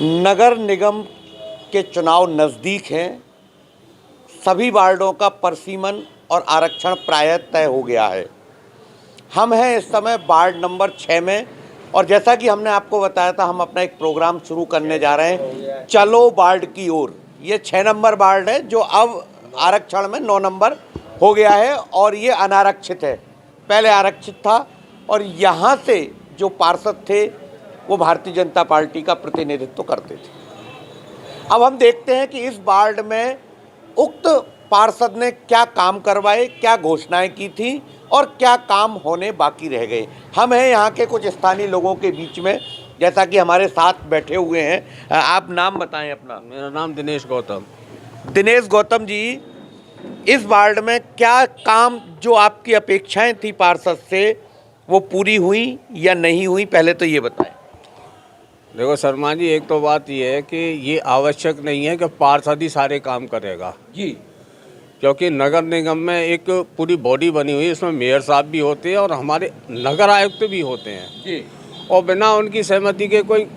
नगर निगम के चुनाव नज़दीक हैं। सभी वार्डों का परिसीमन और आरक्षण प्रायः तय हो गया है। हम हैं इस समय वार्ड नंबर 6 में, और जैसा कि हमने आपको बताया था, हम अपना एक प्रोग्राम शुरू करने जा रहे हैं, चलो वार्ड की ओर। ये 6 नंबर वार्ड है जो अब आरक्षण में 9 नंबर हो गया है, और ये अनारक्षित है। पहले आरक्षित था, और यहाँ से जो पार्षद थे वो भारतीय जनता पार्टी का प्रतिनिधित्व करते थे। अब हम देखते हैं कि इस वार्ड में उक्त पार्षद ने क्या काम करवाए, क्या घोषणाएं की थी, और क्या काम होने बाकी रह गए। हम हैं यहाँ के कुछ स्थानीय लोगों के बीच में, जैसा कि हमारे साथ बैठे हुए हैं। आप नाम बताएं अपना। मेरा नाम दिनेश गौतम। दिनेश गौतम जी, इस वार्ड में क्या काम, जो आपकी अपेक्षाएं थी पार्षद से, वो पूरी हुई या नहीं हुई, पहले तो ये बताएं। देखो शर्मा जी, एक तो बात ये है कि ये आवश्यक नहीं है कि पार्षद ही सारे काम करेगा जी, क्योंकि नगर निगम में एक पूरी बॉडी बनी हुई है। इसमें मेयर साहब भी होते हैं और हमारे नगर आयुक्त भी होते हैं जी, और बिना उनकी सहमति के कोई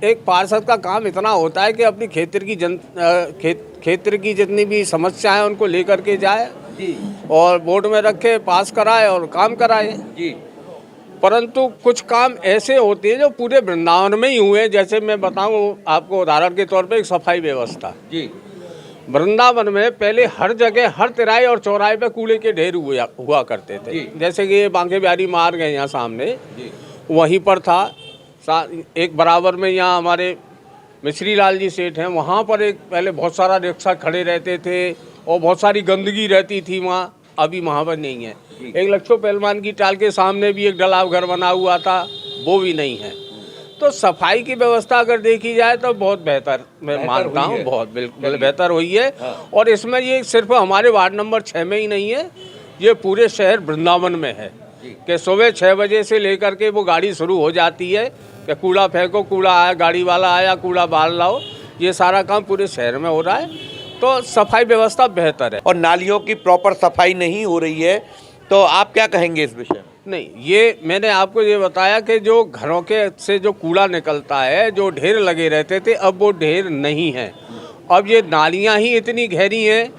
एक पार्षद का काम इतना होता है कि अपनी क्षेत्र की जितनी भी समस्याएं उनको लेकर के जाए जी, और बोर्ड में रखे, पास कराए और काम कराए जी, परंतु कुछ काम ऐसे होते हैं जो पूरे वृंदावन में ही हुए। जैसे मैं बताऊं आपको उदाहरण के तौर पे, एक सफाई व्यवस्था। जी, वृंदावन में पहले हर जगह, हर तिराहे और चौराहे पे कूड़े के ढेर हुआ करते थे। जैसे कि ये बांके बिहारी मार्ग है यहाँ सामने, वहीं पर था। एक बराबर में यहाँ हमारे मिश्री लाल जी सेठ हैं, वहाँ पर एक पहले बहुत सारा रिक्शा खड़े रहते थे और बहुत सारी गंदगी रहती थी वहाँ। अभी वहाँ पर नहीं है। एक लक्ष्मण पहलवान की टाल के सामने भी एक डलाव घर बना हुआ था, वो भी नहीं है। तो सफाई की व्यवस्था अगर देखी जाए तो बहुत बेहतर, मैं मानता हूँ, बहुत बिल्कुल बेहतर हुई है। और इसमें ये सिर्फ हमारे वार्ड नंबर 6 में ही नहीं है, ये पूरे शहर वृंदावन में है कि सुबह 6 बजे से लेकर के वो गाड़ी शुरू हो जाती है कि कूड़ा फेंको, कूड़ा आया, गाड़ी वाला आया, कूड़ा बाहर लाओ। ये सारा काम पूरे शहर में हो रहा है, तो सफाई व्यवस्था बेहतर है। और नालियों की प्रॉपर सफाई नहीं हो रही है, तो आप क्या कहेंगे इस विषय में? नहीं, ये मैंने आपको ये बताया कि जो घरों के से जो कूड़ा निकलता है, जो ढेर लगे रहते थे, अब वो ढेर नहीं है। अब ये नालियाँ ही इतनी गहरी हैं,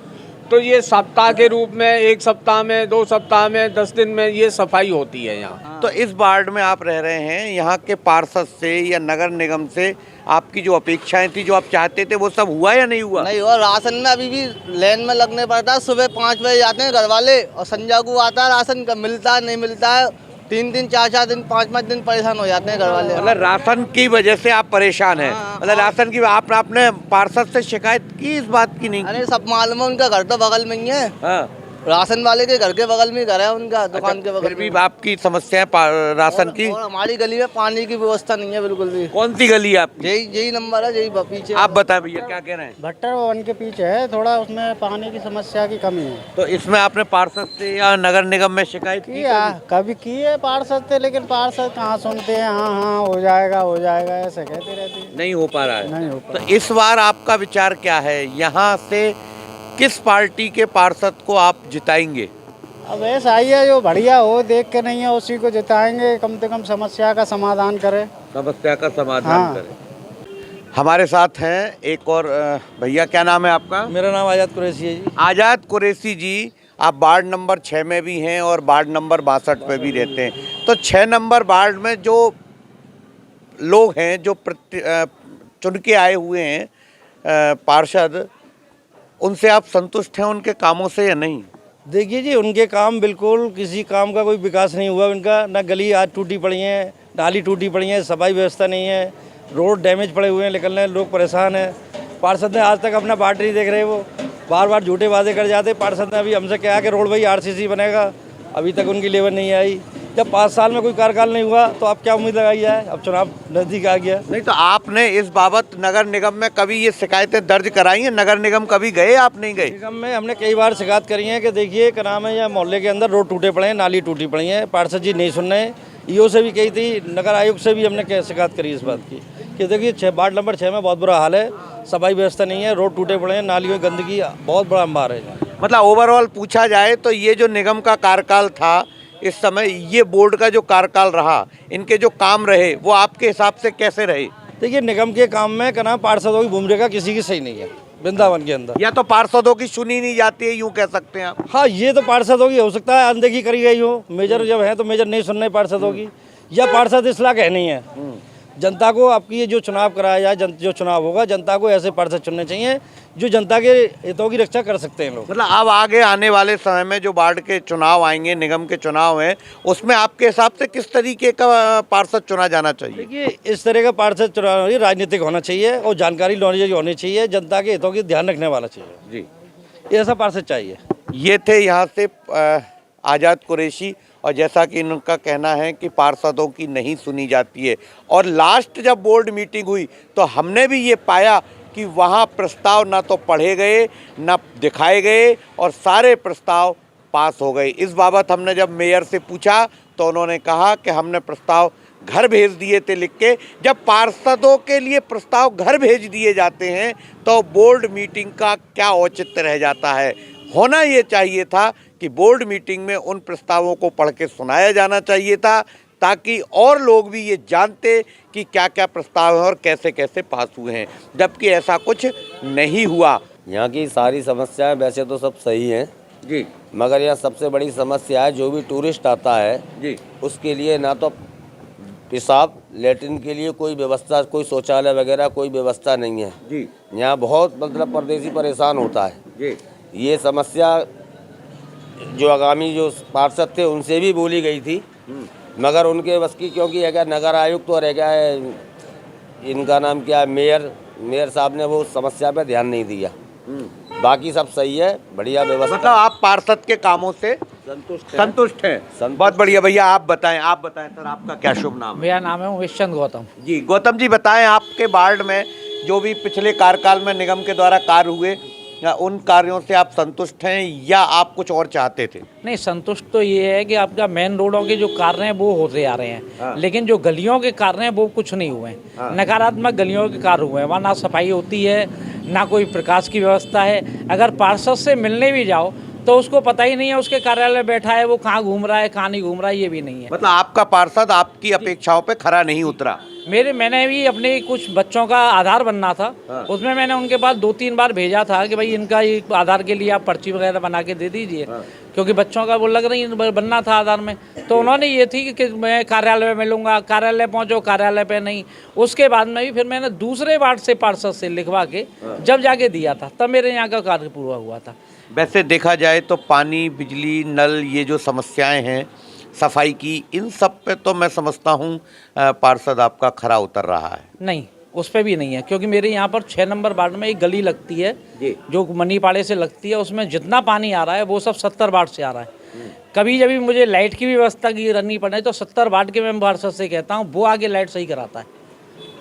तो ये सप्ताह के रूप में, 1 सप्ताह में, 2 सप्ताह में, 10 दिन में ये सफाई होती है यहाँ। तो इस वार्ड में आप रह रहे हैं, यहाँ के पार्षद से या नगर निगम से आपकी जो अपेक्षाएं थी, जो आप चाहते थे, वो सब हुआ या नहीं हुआ? नहीं हुआ। राशन में अभी भी लाइन में लगने पड़ता है। सुबह 5 बजे जाते हैं घर वाले, और संजय को आता है राशन का, मिलता है नहीं मिलता है। 3 4 दिन 5 दिन परेशान हो जाते हैं घर वाले। मतलब राशन की वजह से आप परेशान हैं? मतलब राशन की आपने पार्षद से शिकायत की इस बात की? नहीं। अरे सब मालूम है, उनका घर तो बगल में ही है। हाँ। राशन वाले के घर के बगल में घर है उनका, दुकान के बगल। फिर भी आपकी समस्या है राशन की? और हमारी गली में पानी की व्यवस्था नहीं है बिल्कुल भी। कौन सी गली है आपकी? यही नंबर है, यही पीछे। आप बताएं भैया, क्या कह रहे हैं? भट्टर भवन के पीछे है, थोड़ा उसमें पानी की समस्या की कमी है। तो इसमें आपने पार्षद से या नगर निगम में शिकायत की? कभी की है पार्षद से, लेकिन पार्षद कहाँ सुनते हैं। हाँ हो जाएगा ऐसे कहते रहते हैं, नहीं हो पा रहा है। नहीं हो पा तो इस बार आपका विचार क्या है? यहाँ से किस पार्टी के पार्षद को आप जिताएंगे? अब ऐसा ही है, जो बढ़िया हो, देख के नहीं है उसी को जिताएंगे। कम से कम समस्या का समाधान करे। समस्या का समाधान करें। हमारे साथ हैं एक और भैया, क्या नाम है आपका? मेरा नाम आजाद कुरैशी है जी। आजाद कुरैशी जी, आप वार्ड नंबर 6 में भी हैं और वार्ड नंबर 62 पे भी रहते हैं। तो 6 नंबर वार्ड में जो लोग हैं, जो चुन के आए हुए हैं पार्षद, उनसे आप संतुष्ट हैं उनके कामों से या नहीं? देखिए जी, उनके काम बिल्कुल, किसी काम का कोई विकास नहीं हुआ उनका। ना गली आज टूटी पड़ी हैं, नाली टूटी पड़ी हैं, सफाई व्यवस्था नहीं है, रोड डैमेज पड़े हुए हैं, निकलने लोग परेशान हैं। पार्षद ने आज तक अपना बाट नहीं देख रहे, वो बार बार झूठे वादे कर जाते। पार्षद ने अभी हमसे कहा कि रोड भाई RCC बनेगा, अभी तक उनकी लेबर नहीं आई। जब 5 साल में कोई कार्यकाल नहीं हुआ तो आप क्या उम्मीद लगाई है? अब चुनाव नज़दीक आ गया। नहीं, तो आपने इस बाबत नगर निगम में कभी ये शिकायतें दर्ज कराई हैं? नगर निगम कभी गए, आप नहीं गए? निगम में हमने कई बार शिकायत करी है कि देखिए क्या नाम है, या मोहल्ले के अंदर रोड टूटे पड़े हैं, नाली टूटी पड़ी हैं। पार्षद जी नहीं सुन रहे हैं। EO से भी कही थी, नगर आयुक्त से भी हमने शिकायत करी इस बात की कि देखिए वार्ड नंबर 6 में बहुत बुरा हाल है, सफाई व्यवस्था नहीं है, रोड टूटे पड़े हैं, नालियों में गंदगी बहुत बड़ा अंबार है। मतलब ओवरऑल पूछा जाए तो ये जो निगम का कार्यकाल था, इस समय ये बोर्ड का जो कार्यकाल रहा, इनके जो काम रहे, वो आपके हिसाब से कैसे रहे? देखिए निगम के काम में क्या नाम पार्षदों की भूमिका किसी की सही नहीं है वृंदावन के अंदर। या तो पार्षदों की सुनी नहीं जाती है, यूं कह सकते हैं आप। हाँ, ये तो पार्षदों की हो सकता है अनदेखी करी गई हो, मेजर जब है तो मेजर नहीं सुन रहे पार्षदों की, या पार्षद इस लायक है नहीं है। जनता को आपकी ये जो चुनाव कराया जाए, जो चुनाव होगा जनता को ऐसे पार्षद चुनने चाहिए जो जनता के हितों की रक्षा कर सकते हैं लोग। मतलब अब आगे आने वाले समय में जो वार्ड के चुनाव आएंगे, निगम के चुनाव हैं, उसमें आपके हिसाब से किस तरीके का पार्षद चुना जाना चाहिए? देखिए इस तरह का पार्षद चुनाव राजनीतिक होना चाहिए और जानकारी नॉलेज होनी चाहिए, जनता के हितों की ध्यान रखने वाला चाहिए जी, ऐसा पार्षद चाहिए। ये थे यहाँ से आज़ाद कुरैशी, और जैसा कि इनका कहना है कि पार्षदों की नहीं सुनी जाती है। और लास्ट जब बोर्ड मीटिंग हुई तो हमने भी ये पाया कि वहाँ प्रस्ताव ना तो पढ़े गए ना दिखाए गए और सारे प्रस्ताव पास हो गए। इस बाबत हमने जब मेयर से पूछा तो उन्होंने कहा कि हमने प्रस्ताव घर भेज दिए थे लिख के। जब पार्षदों के लिए प्रस्ताव घर भेज दिए जाते हैं तो बोर्ड मीटिंग का क्या औचित्य रह जाता है? होना ये चाहिए था कि बोर्ड मीटिंग में उन प्रस्तावों को पढ़ के सुनाया जाना चाहिए था, ताकि और लोग भी ये जानते कि क्या क्या प्रस्ताव हैं और कैसे कैसे पास हुए हैं, जबकि ऐसा कुछ नहीं हुआ। यहाँ की सारी समस्याएं वैसे तो सब सही हैं जी, मगर यहाँ सबसे बड़ी समस्या है जो भी टूरिस्ट आता है जी, उसके लिए ना तो पेशाब लेटरिन के लिए कोई व्यवस्था, कोई शौचालय वगैरह कोई व्यवस्था नहीं है जी, यहाँ बहुत मतलब परदेसी परेशान होता है जी। ये समस्या जो आगामी जो पार्षद थे उनसे भी बोली गई थी मगर उनके बस की, क्योंकि है क्या नगर आयुक्त और है क्या है इनका नाम क्या है मेयर साहब ने वो समस्या पे ध्यान नहीं दिया। बाकी सब सही है, बढ़िया व्यवस्था। मतलब आप पार्षद के कामों से संतुष्ट हैं? बहुत बढ़िया। भैया आप बताएं सर, आपका क्या शुभ नाम है? मेरा नाम है उमेश चंद गौतम। जी, गौतम जी बताएं, आपके वार्ड में जो भी पिछले कार्यकाल में निगम के द्वारा कार्य हुए, या उन कार्यों से आप संतुष्ट हैं या आप कुछ और चाहते थे? नहीं, संतुष्ट तो ये है कि आपका मेन रोडों के जो कार्य हैं वो होते आ रहे हैं। हाँ। लेकिन जो गलियों के कार्य हैं वो कुछ नहीं हुए हैं। हाँ। नकारात्मक गलियों के कार्य हुए हैं, वहाँ ना सफाई होती है ना कोई प्रकाश की व्यवस्था है। अगर पार्षद से मिलने भी जाओ तो उसको पता ही नहीं है उसके कार्यालय में बैठा है वो कहाँ घूम रहा है कहाँ नहीं घूम रहा है, ये भी नहीं है। मतलब आपका पार्षद आपकी अपेक्षाओं पे खरा नहीं उतरा? मैंने भी अपने कुछ बच्चों का आधार बनना था। हाँ। उसमें मैंने उनके पास 2-3 बार भेजा था कि भाई इनका एक आधार के लिए आप पर्ची वगैरह बना के दे दीजिए। हाँ। क्योंकि बच्चों का वो लग रही बनना था आधार में। तो उन्होंने ये थी कि मैं कार्यालय में मिलूंगा, कार्यालय पहुंचो, कार्यालय पे नहीं। उसके बाद में भी फिर मैंने दूसरे वार्ड से पार्षद से लिखवा के जब जाके दिया था तब मेरे यहाँ का कार्य पूरा हुआ था। वैसे देखा जाए तो पानी, बिजली, नल, ये जो समस्याएं हैं, सफाई की, इन सब पे तो मैं समझता हूँ पार्षद आपका खरा उतर रहा है। नहीं, उस पर भी नहीं है, क्योंकि मेरे यहाँ पर 6 नंबर वार्ड में एक गली लगती है जी, जो मनीपाड़े से लगती है। उसमें जितना पानी आ रहा है वो सब 70 वार्ड से आ रहा है। कभी जब भी मुझे लाइट की व्यवस्था की करनी पड़े तो 70 वार्ड के मैं पार्षद से कहता हूँ वो आगे लाइट सही कराता है,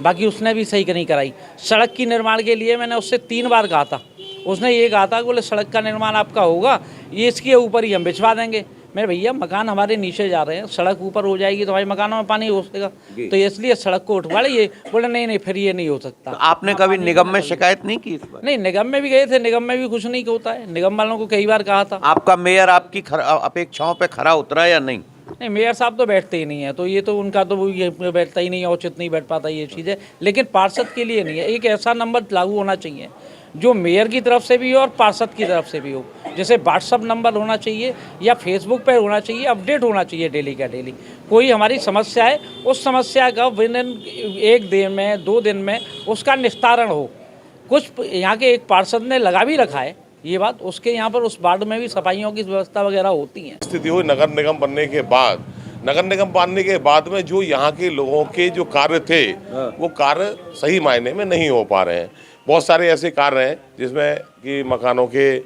बाकी उसने भी सही नहीं कराई। सड़क की निर्माण के लिए मैंने उससे 3 बार कहा था, उसने ये कहा था कि बोले सड़क का निर्माण आपका होगा, ये इसके ऊपर ही हम भिजवा देंगे। मेरे भैया मकान हमारे नीचे जा रहे हैं, सड़क ऊपर हो जाएगी तो हमारे मकानों में पानी घुसेगा, तो इसलिए सड़क को उठवा लीजिए। बोले नहीं फिर ये नहीं हो सकता। तो आपने कभी निगम में शिकायत नहीं की इस पर? नहीं, निगम में भी गए थे, निगम में भी कुछ नहीं होता है। निगम वालों को कई बार कहा था। आपका मेयर आपकी अपेक्षाओं पे खरा उतरा या नहीं? नहीं, मेयर साहब तो बैठते ही नहीं है, तो ये तो उनका तो ये बैठता ही नहीं है, उचित नहीं बैठ पाता ये चीज़ है। लेकिन पार्षद के लिए नहीं है, एक ऐसा नंबर लागू होना चाहिए जो मेयर की तरफ से भी हो और पार्षद की तरफ से भी हो। जैसे व्हाट्सअप नंबर होना चाहिए या फेसबुक पर होना चाहिए, अपडेट होना चाहिए डेली का डेली। कोई हमारी समस्या है, उस समस्या का विदिन 1 दिन में 2 दिन में उसका निस्तारण हो। कुछ यहाँ के एक पार्षद ने लगा भी रखा है ये बात, उसके यहाँ पर उस वार्ड में भी सफाइयों की व्यवस्था वगैरह होती हैं। स्थिति हुई नगर निगम बनने के बाद, नगर निगम बनने के बाद में जो यहाँ के लोगों के जो कार्य थे वो कार्य सही मायने में नहीं हो पा रहे हैं। बहुत सारे ऐसे कार्य हैं जिसमें कि मकानों के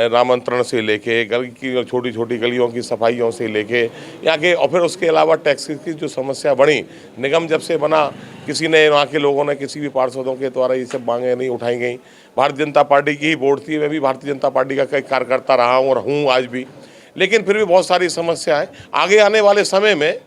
नामांतरण से लेके गली की छोटी छोटी गलियों की सफाइयों से लेके यहाँ के, और फिर उसके अलावा टैक्स की जो समस्या बढ़ी, निगम जब से बना किसी ने, वहाँ के लोगों ने किसी भी पार्षदों के द्वारा ये सब मांगे नहीं उठाई गई। भारतीय जनता पार्टी की ही बोर्ड थी, मैं भी भारतीय जनता पार्टी का कई कार्यकर्ता रहा हूँ और हूँ आज भी, लेकिन फिर भी बहुत सारी समस्याएं आगे आने वाले समय में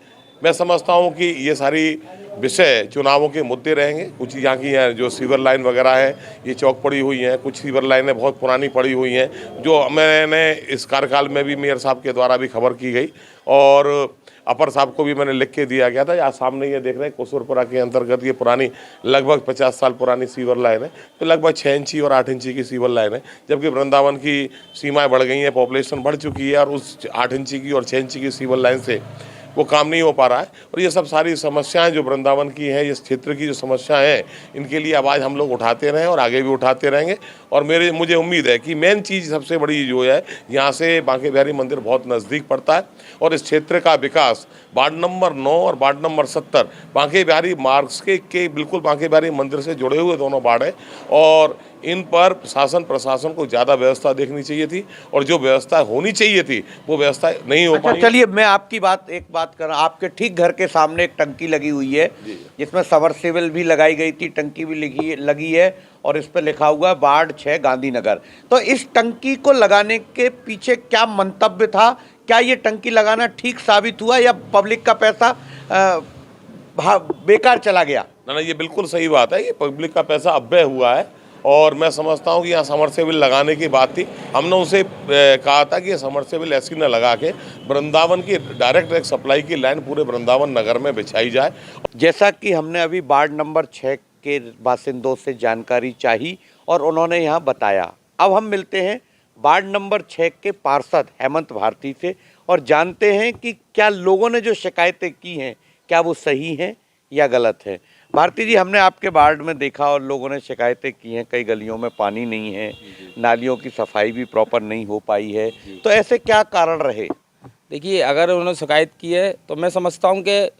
मैं समझता हूँ कि ये सारी विषय चुनावों के मुद्दे रहेंगे। कुछ यहाँ की जो सीवर लाइन वगैरह है ये चौक पड़ी हुई हैं, कुछ सीवर लाइनें बहुत पुरानी पड़ी हुई हैं जो मैंने इस कार्यकाल में भी मेयर साहब के द्वारा भी खबर की गई, और अपर साहब को भी मैंने लिख के दिया गया था। आज सामने ये देख रहे हैं कुसुरपुरा के अंतर्गत ये पुरानी लगभग 50 साल पुरानी सीवर लाइन है, तो लगभग 6 इंची और 8 इंची की सीवर लाइन है, जबकि वृंदावन की सीमाएं बढ़ गई हैं, पॉपुलेशन बढ़ चुकी है और उस 8 इंची की और 6 इंची की सीवर लाइन से वो काम नहीं हो पा रहा है। और ये सब सारी समस्याएं जो वृंदावन की हैं, इस क्षेत्र की जो समस्याएं हैं, इनके लिए आवाज़ हम लोग उठाते रहें और आगे भी उठाते रहेंगे। और मुझे उम्मीद है कि मेन चीज़ सबसे बड़ी जो है, यहाँ से बांके बिहारी मंदिर बहुत नज़दीक पड़ता है और इस क्षेत्र का विकास वार्ड नंबर 9 और वार्ड नंबर 70 बांके बिहारी मार्ग के बिल्कुल बांके बिहारी मंदिर से जुड़े हुए दोनों वार्ड हैं और इन पर शासन प्रशासन को ज़्यादा व्यवस्था देखनी चाहिए थी और जो व्यवस्था होनी चाहिए थी वो व्यवस्था नहीं हो पाई। चलिए मैं आपकी एक बात कर रहा हूँ। आपके ठीक घर के सामने एक टंकी लगी हुई है जिसमें सबमर्सिबल भी लगाई गई थी, टंकी भी लगी है और इस पर लिखा हुआ है वार्ड 6 गांधीनगर। तो इस टंकी को लगाने के पीछे क्या मंतव्य था? क्या ये टंकी लगाना ठीक साबित हुआ या पब्लिक का पैसा बेकार चला गया? ना, ये बिल्कुल सही बात है। ये पब्लिक का पैसा अव्यय हुआ है और मैं समझता हूँ कि यहाँ समरसेबल लगाने की बात थी। हमने उनसे कहा था कि ये समरसेबल ऐसी न लगा के वृंदावन की डायरेक्ट सप्लाई की लाइन पूरे वृंदावन नगर में बिछाई जाए। जैसा कि हमने अभी वार्ड नंबर 6 के बासिंदों से जानकारी चाही और उन्होंने यहाँ बताया, अब हम मिलते हैं वार्ड नंबर 6 के पार्षद हेमंत भारती से और जानते हैं कि क्या लोगों ने जो शिकायतें की हैं क्या वो सही हैं या गलत है। भारती जी, हमने आपके वार्ड में देखा और लोगों ने शिकायतें की हैं, कई गलियों में पानी नहीं है, नालियों की सफाई भी प्रॉपर नहीं हो पाई है, तो ऐसे क्या कारण रहे? देखिए, अगर उन्होंने शिकायत की है तो मैं समझता हूँ कि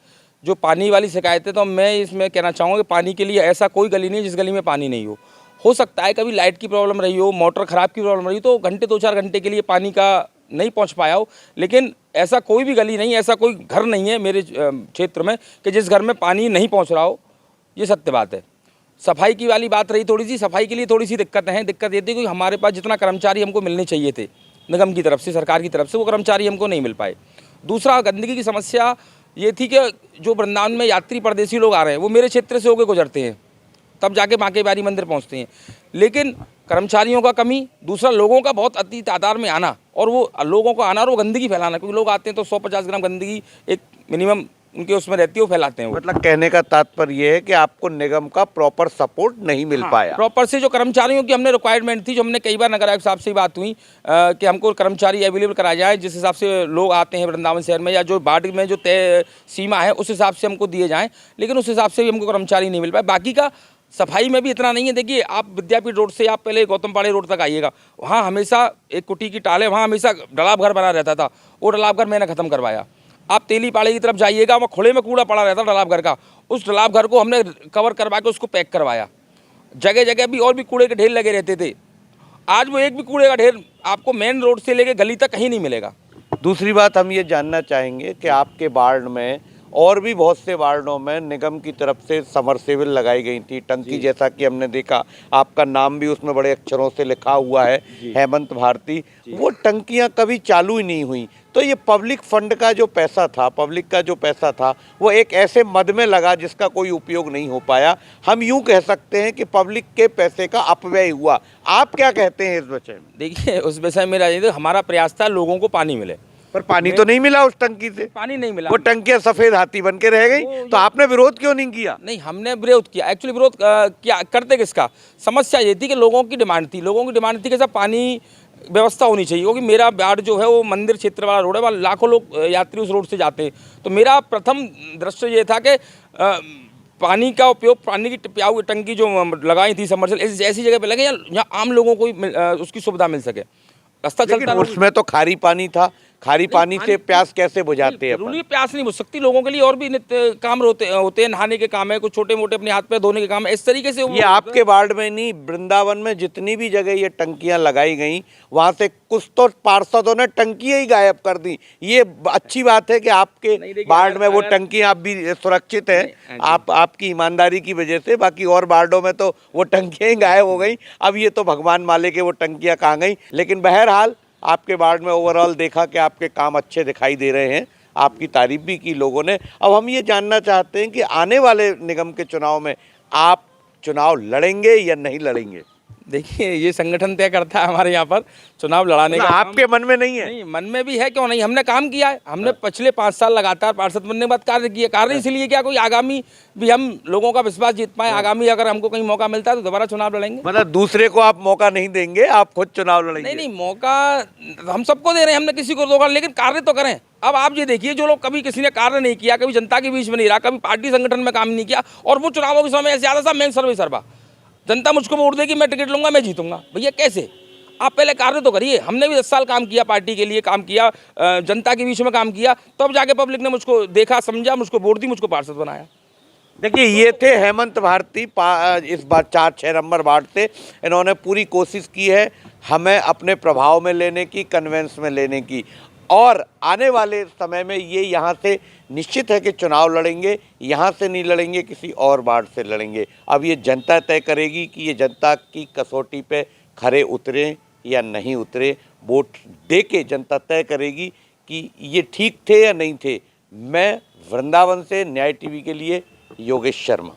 जो पानी वाली शिकायत है, तो मैं इसमें कहना चाहूँगा कि पानी के लिए ऐसा कोई गली नहीं जिस गली में पानी नहीं हो सकता है कभी लाइट की प्रॉब्लम रही हो, मोटर ख़राब की प्रॉब्लम रही हो, तो घंटे 2-4 घंटे के लिए पानी का नहीं पहुंच पाया हो, लेकिन ऐसा कोई भी गली नहीं, ऐसा कोई घर नहीं है मेरे क्षेत्र में कि जिस घर में पानी नहीं पहुंच रहा हो। ये सत्य बात है। सफाई की वाली बात रही, थोड़ी सी सफाई के लिए थोड़ी सी दिक्कतें हैं। दिक्कत ये थी कि हमारे पास जितना कर्मचारी हमको मिलने चाहिए थे निगम की तरफ से, सरकार की तरफ से, वो कर्मचारी हमको नहीं मिल पाए। दूसरा, गंदगी की समस्या ये थी कि जो वृंदावन में यात्री परदेसी लोग आ रहे हैं वो मेरे क्षेत्र से होकर गुजरते हैं, तब जाके बांके बिहारी मंदिर पहुंचते हैं, लेकिन कर्मचारियों का कमी, दूसरा लोगों का बहुत अति तादाद में आना और वो लोगों को आना और वो गंदगी फैलाना, क्योंकि लोग आते हैं तो 150 ग्राम गंदगी एक मिनिमम उनके उसमें रहती है, वो फैलाते हैं। मतलब कहने का तात्पर्य ये है कि आपको निगम का प्रॉपर सपोर्ट नहीं मिल पाया। प्रॉपर से जो कर्मचारियों की हमने रिक्वायरमेंट थी, जो हमने कई बार नगर आयुक्त साहब से बात हुई कि हमको कर्मचारी अवेलेबल कराया जाए, जिस हिसाब से लोग आते हैं वृंदावन शहर में, या जो वार्ड में जो तय सीमा है उस हिसाब से हमको दिए जाएँ, लेकिन उस हिसाब से भी हमको कर्मचारी नहीं मिल पाए। बाकी का सफाई में भी इतना नहीं है। देखिए, आप विद्यापीठ रोड से आप पहले गौतम पाड़े रोड तक आइएगा, वहाँ हमेशा एक कुटी की टाल है, वहाँ हमेशा डलाब घर बना रहता था, वो डलाब घर मैंने ख़त्म करवाया। आप तेली पाड़े की तरफ जाइएगा, वहाँ खुले में कूड़ा पड़ा रहता डलाब घर का, उस डलाब घर को हमने कवर करवा के उसको पैक करवाया। जगह जगह भी और भी कूड़े के ढेर लगे रहते थे, आज वो एक भी कूड़े का ढेर आपको मेन रोड से लेके गली तक कहीं नहीं मिलेगा। दूसरी बात हम ये जानना चाहेंगे कि आपके वार्ड में और भी बहुत से वार्डों में निगम की तरफ से समरसेबल लगाई गई थी, टंकी, जैसा कि हमने देखा आपका नाम भी उसमें बड़े अक्षरों से लिखा हुआ है, हेमंत भारती। वो टंकियां कभी चालू ही नहीं हुई। तो ये पब्लिक फंड का जो पैसा था, पब्लिक का जो पैसा था, वो एक ऐसे मद में लगा जिसका कोई उपयोग नहीं हो पाया। हम यूँ कह सकते हैं कि पब्लिक के पैसे का अपव्यय हुआ। आप क्या कहते हैं इस विषय में? देखिए, उस विषय में ये हमारा प्रयास था लोगों को पानी मिले, पर पानी तो नहीं मिला उस टंकी से, पानी नहीं मिला, वो टंकियां सफेद हाथी बन के रह गई। तो आपने विरोध क्यों नहीं किया? नहीं, हमने विरोध किया। एक्चुअली विरोध क्या करते किसका? समस्या ये थी कि लोगों की डिमांड थी, कि सब पानी व्यवस्था होनी चाहिए, क्योंकि मेरा वार्ड जो है वो मंदिर क्षेत्र वाला रोड है, वहाँ लाखों लोग यात्री उस रोड से जाते हैं। तो मेरा प्रथम दृश्य ये था कि पानी का उपयोग, पानी की प्याऊ टंकी जो लगाई थी समरसेबल ऐसी जगह पे लगे जहाँ आम लोगों को उसकी सुविधा मिल सके। रास्ता चलता, उसमें तो खारी पानी था, खारी पानी से प्यास कैसे बुझाते हैं? जरूरी प्यास नहीं बुझ सकती, लोगों के लिए और भी नित्य काम होते हैं, नहाने के काम है, कुछ छोटे मोटे अपने हाथ पैर धोने के काम है, इस तरीके से। ये आपके वार्ड में नहीं, वृंदावन में जितनी भी जगह ये टंकियां लगाई गई, वहां से कुछ तो पार्षदों ने टंकियां ही गायब कर दी। ये अच्छी बात है कि आपके वार्ड में वो टंकियां आप भी सुरक्षित है, आपकी ईमानदारी की वजह से। बाकी और वार्डों में तो वो टंकियां ही गायब हो गई। अब ये तो भगवान माले के वो टंकियां कहाँ गई। लेकिन बहरहाल आपके वार्ड में ओवरऑल देखा कि आपके काम अच्छे दिखाई दे रहे हैं, आपकी तारीफ भी की लोगों ने। अब हम ये जानना चाहते हैं कि आने वाले निगम के चुनाव में आप चुनाव लड़ेंगे या नहीं लड़ेंगे? देखिए ये संगठन तय करता है हमारे यहाँ पर चुनाव लड़ाने का। आपके मन में नहीं है? नहीं, मन में भी है, क्यों नहीं, हमने काम किया है। हमने पिछले 5 साल लगातार पार्षद बनने के बाद कार्य किए। कार्य इसलिए क्या कोई आगामी भी हम लोगों का विश्वास जीत पाए, आगामी अगर हमको कहीं मौका मिलता है तो दोबारा चुनाव लड़ेंगे। मतलब दूसरे को आप मौका नहीं देंगे, आप खुद चुनाव लड़ेंगे? नहीं, मौका हम सबको दे रहे हैं, हमने किसी को धोखा, लेकिन कार्य तो करें। अब आप ये देखिए, जो लोग कभी किसी ने कार्य नहीं किया, कभी जनता के बीच में नहीं रहा, कभी पार्टी संगठन में काम नहीं किया, और वो चुनावों के समय ऐसे आता था मैं सर्वे सर्वा, जनता मुझको वोट देगी, मैं टिकट लूंगा, मैं जीतूंगा। भैया कैसे? आप पहले कार्य तो करिए। हमने भी 10 साल काम किया, पार्टी के लिए काम किया, जनता के बीच में काम किया, तब तो जाके पब्लिक ने मुझको देखा, समझा, मुझको वोट दी, मुझको पार्षद बनाया। देखिए, ये थे हेमंत भारती, इस बार 4-6 नंबर वार्ड से। इन्होंने पूरी कोशिश की है हमें अपने प्रभाव में लेने की, कन्वेंस में लेने की, और आने वाले समय में ये यहाँ से निश्चित है कि चुनाव लड़ेंगे। यहाँ से नहीं लड़ेंगे, किसी और वार्ड से लड़ेंगे। अब ये जनता तय करेगी कि ये जनता की कसौटी पे खरे उतरे या नहीं उतरे। वोट दे के जनता तय करेगी कि ये ठीक थे या नहीं थे। मैं वृंदावन से न्याय टीवी के लिए योगेश शर्मा।